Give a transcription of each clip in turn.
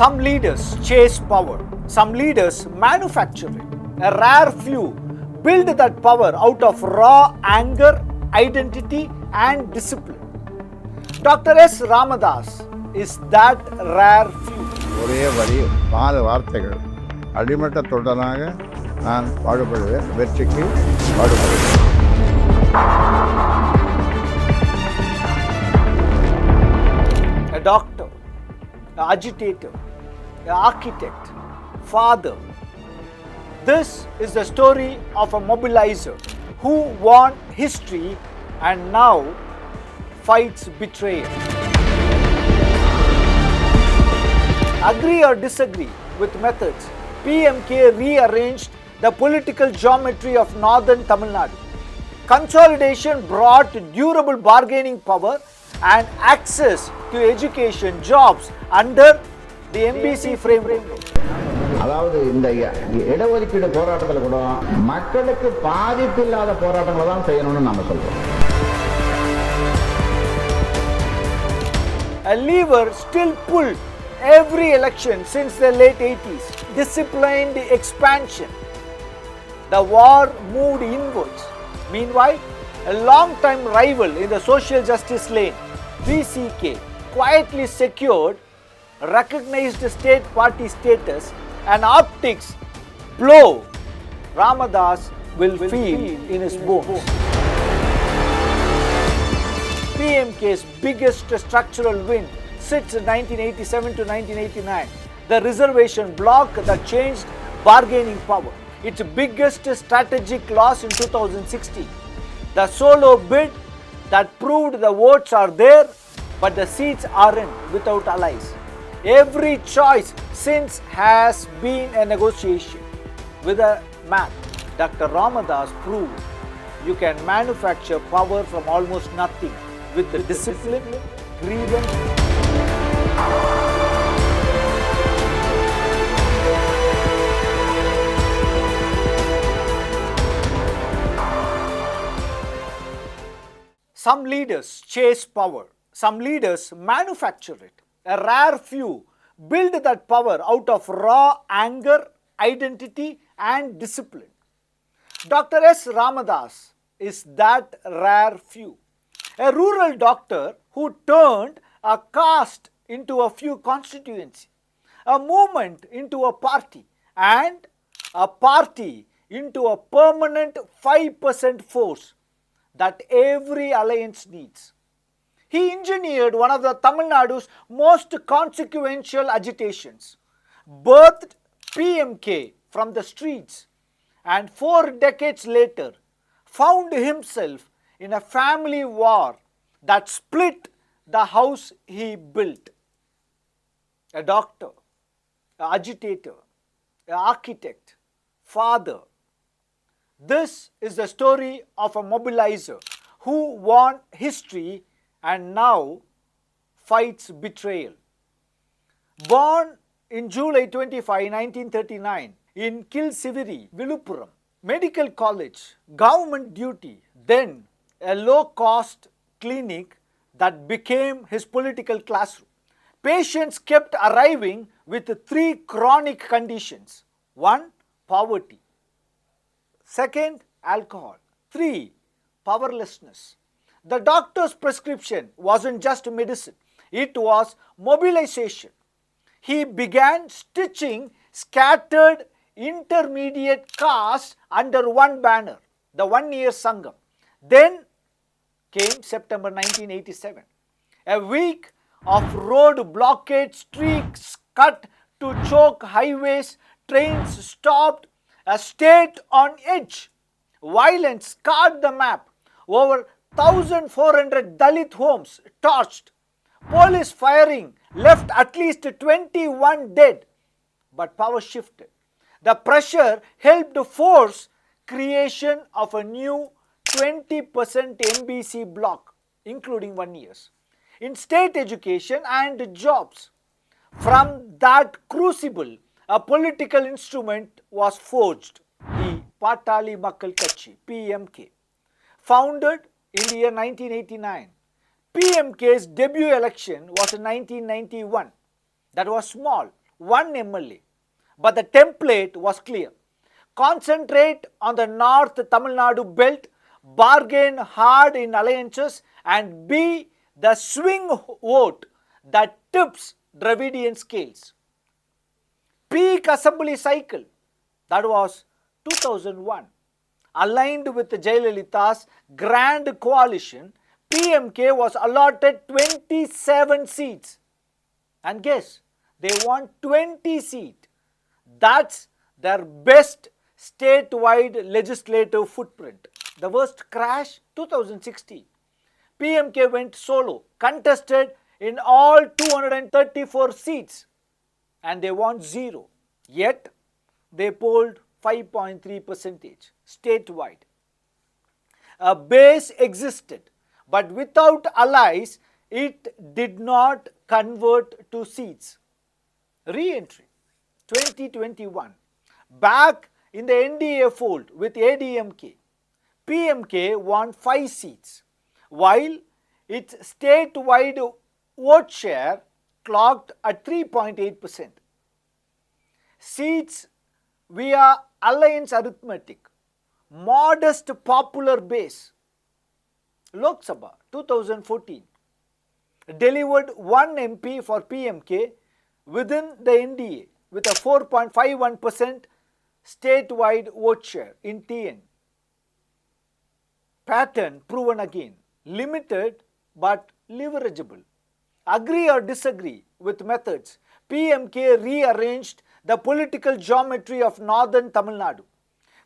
Some leaders chase power, some leaders manufacture it. A rare few build that power out of raw anger, identity, and discipline. Dr. S. Ramadoss is that rare few. ஒரே வரி 4 வார்த்தைகள். அடிமட்ட தொண்டனாக நான் பாடுபடுவேன், வெற்றிக்கு பாடுபடுவேன். A doctor, an agitator, an architect, father. This is the story of a mobilizer who won history and now fights betrayal. Agree or disagree with methods, PMK rearranged the political geometry of northern Tamil Nadu. Consolidation brought durable bargaining power and access to education, jobs under the MBC framework. அதாவது இந்த இடஒதுக்கீடு போராட்டத்தில் கூட மக்களுக்கு பாதிப்பு இல்லாத போராட்டங்களை தான் செய்யணும்னு நாம சொல்றோம். A lever still pulled every election since the late 80s. Disciplined expansion. The war moved inwards. Meanwhile, a long-time rival in the social justice lane, VCK, quietly secured recognized state party status and optics blow Ramadoss will feel in his bones. PMK's biggest structural win sits in 1987 to 1989, the reservation bloc that changed bargaining power. Its biggest strategic loss in 2016, the solo bid that proved the votes are there but the seats aren't without allies. Every choice since has been a negotiation. With a math, Dr. Ramadoss proved you can manufacture power from almost nothing with the discipline, grievance. Some leaders chase power, some leaders manufacture it. A rare few build that power out of raw anger, identity, and discipline. Dr. S. Ramadoss is that rare few. A rural doctor who turned a caste into a few constituency, a movement into a party, and a party into a permanent 5% force that every alliance needs. He engineered one of the Tamil Nadu's most consequential agitations, birthed PMK from the streets, and 4 decades later found himself in a family war that split the house he built. A doctor, an agitator, an architect, father. This is the story of a mobilizer who won history and now fights betrayal. Born in July 25, 1939 in Kilsiviri, Viluppuram, medical college, government duty, then a low-cost clinic that became his political classroom. Patients kept arriving with 3 chronic conditions. 1. Poverty. 2. Alcohol. 3. Powerlessness. The doctor's prescription wasn't just medicine, it was mobilization. He began stitching scattered intermediate castes under one banner, the 1-year Sangam. Then came September 1987, a week of road blockade, streets cut to choke highways, trains stopped, a state on edge. Violence scarred the map. Over 1,400 Dalit homes torched. Police firing left at least 21 dead. But power shifted. The pressure helped force creation of a new 20% MBC block, including 1 year, in state education and jobs. From that crucible, a political instrument was forged, the Patali Makkal Katchi, PMK. Founded in the year 1989, PMK's debut election was in 1991. That was small, one MLA. But the template was clear. Concentrate on the North Tamil Nadu belt, bargain hard in alliances, and be the swing vote that tips Dravidian scales. Peak assembly cycle, that was 2001. Aligned with Jayalalitha's grand coalition, PMK was allotted 27 seats. And guess, they won 20 seats. That's their best statewide legislative footprint. The worst crash, 2016. PMK went solo, contested in all 234 seats, and they won 0. Yet, they polled 5.3% statewide. A base existed, but without allies, it did not convert to seats. Re-entry, 2021. Back in the NDA fold with ADMK, PMK won 5 seats, while its statewide vote share clocked at 3.8%. Seats via alliance arithmetic, modest popular base. Lok Sabha 2014 delivered 1 MP for PMK within the NDA with a 4.51% statewide vote share in TN. Pattern proven again, limited but leverageable. Agree or disagree with methods, PMK rearranged the political geometry of northern Tamil Nadu.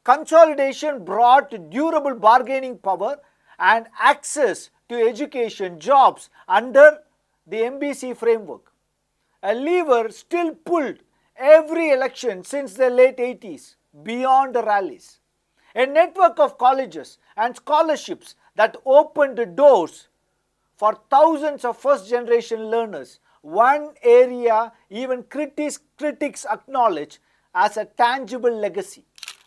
Consolidation brought durable bargaining power and access to education, jobs under the MBC framework. A lever still pulled every election since the late 80s, beyond the rallies. A network of colleges and scholarships that opened doors for thousands of first-generation learners, one area even critics acknowledge as a tangible legacy.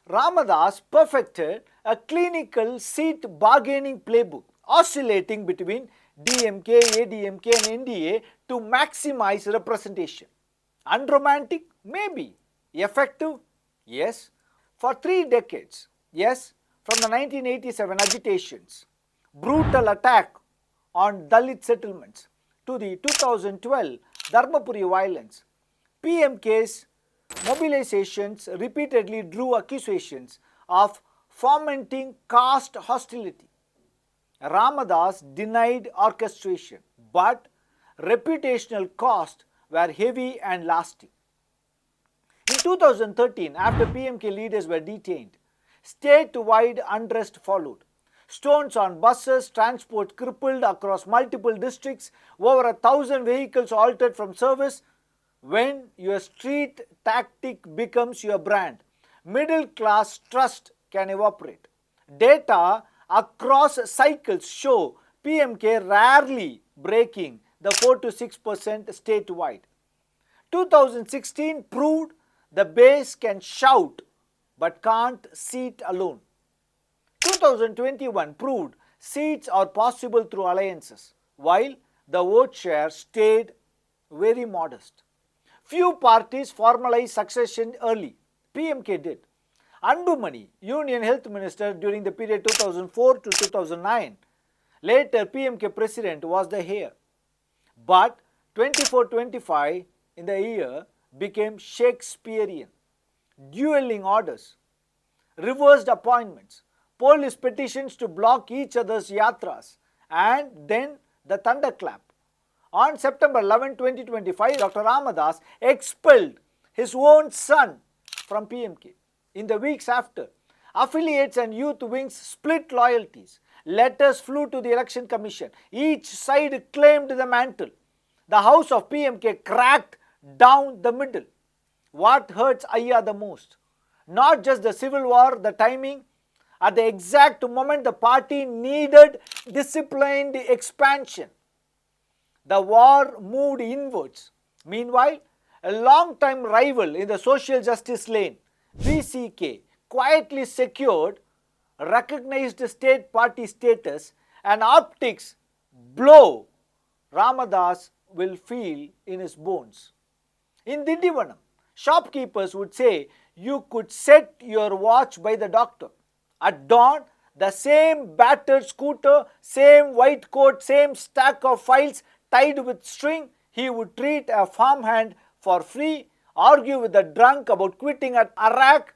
Ramadoss perfected a clinical seat bargaining playbook, oscillating between DMK, ADMK and NDA to maximize representation. Unromantic? Maybe. Effective? Yes. For 3 decades, yes, from the 1987 agitations, brutal attack on Dalit settlements, to the 2012 Dharmapuri violence, PMK's mobilizations repeatedly drew accusations of fomenting caste hostility. Ramadoss denied orchestration, but reputational costs were heavy and lasting. In 2013, after PMK leaders were detained, statewide unrest followed. Stones on buses, transport crippled across multiple districts, over 1,000 vehicles altered from service. When your street tactic becomes your brand, middle class trust can evaporate. Data across cycles show PMK rarely breaking the 4 to 6% statewide. 2016 proved the base can shout but can't seat alone. 2021 proved seats are possible through alliances, while the vote share stayed very modest. Few parties formalized succession early. PMK did. Anbumani, Union Health Minister during the period 2004 to 2009. Later, PMK President was the heir. But 24-25 in the year became Shakespearean. Dueling orders, reversed appointments, police petitions to block each other's yatras, and then the thunderclap. On September 11, 2025, Dr. Ramadoss expelled his own son from PMK. In the weeks after, affiliates and youth wings split loyalties. Letters flew to the Election Commission. Each side claimed the mantle. The house of PMK cracked down the middle. What hurts Ayya the most? Not just the civil war, the timing. At the exact moment the party needed disciplined expansion, the war moved inwards. Meanwhile, a long-time rival in the social justice lane, VCK, quietly secured recognized state party status, and optics blow Ramadoss will feel in his bones. In Dindivanam, Shopkeepers would say you could set your watch by the doctor. At dawn, the same battered scooter, same white coat, same stack of files tied with string, he would treat a farmhand for free, argue with the drunk about quitting at Iraq,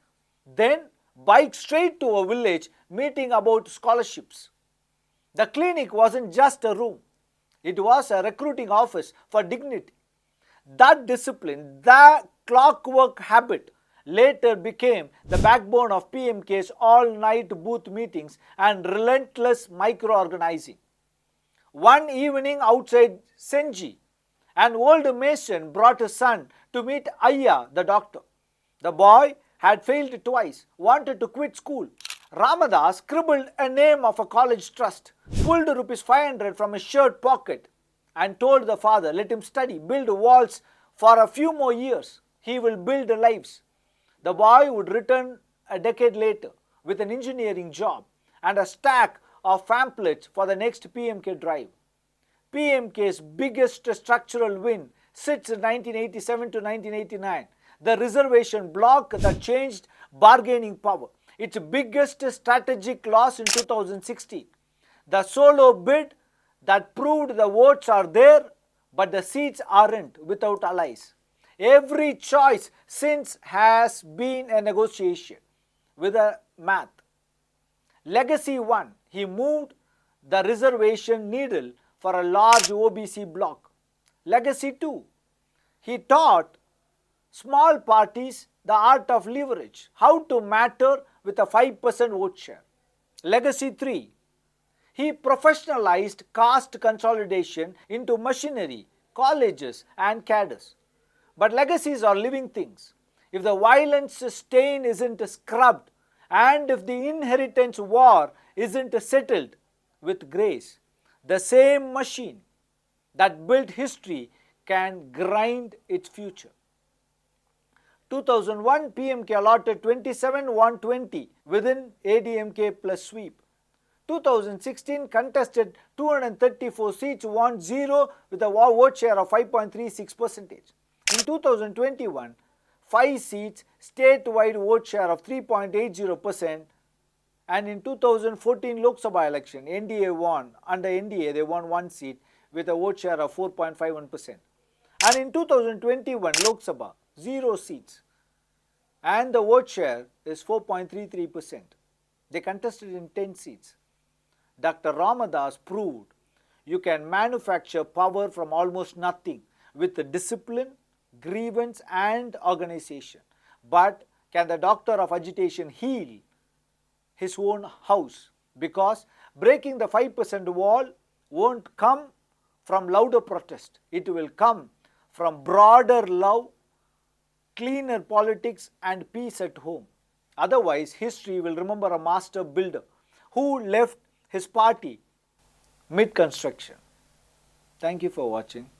then bike straight to a village meeting about scholarships. The clinic wasn't just a room. It was a recruiting office for dignity. That discipline, that clockwork habit, later became the backbone of PMK's all-night booth meetings and relentless micro-organizing. One evening outside Senji, an old mason brought his son to meet Ayya, the doctor. The boy had failed twice, wanted to quit school. Ramadoss scribbled a name of a college trust, pulled rupees 500 from his shirt pocket and told the father, let him study, build walls for a few more years. He will build lives. The boy would return a decade later with an engineering job and a stack of pamphlets for the next PMK drive. PMK's biggest structural win sits in 1987 to 1989, the reservation block that changed bargaining power. Its biggest strategic loss in 2016, the solo bid that proved the votes are there but the seats aren't without allies. Every choice since has been a negotiation with a math. Legacy 1, he moved the reservation needle for a large OBC block. Legacy 2, he taught small parties the art of leverage, how to matter with a 5% vote share. Legacy 3, he professionalized caste consolidation into machinery, colleges and cadres. But legacies are living things. If the violence stain isn't scrubbed and if the inheritance war isn't settled with grace, the same machine that built history can grind its future. 2001 PMK allotted 27-120 within ADMK plus sweep. 2016 contested 234 seats, won 0 with a vote share of 5.36%. In 2021, 5 seats, statewide vote share of 3.80%, and in 2014 Lok Sabha election, NDA won. Under NDA, they won 1 seat with a vote share of 4.51%. And in 2021 Lok Sabha, 0 seats, and the vote share is 4.33%. They contested in 10 seats. Dr. Ramadoss proved you can manufacture power from almost nothing with discipline, grievance and organization. But can the doctor of agitation heal his own house? Because breaking the 5% wall won't come from louder protest. It will come from broader love, cleaner politics and peace at home. Otherwise, history will remember a master builder who left his party mid-construction. Thank you for watching.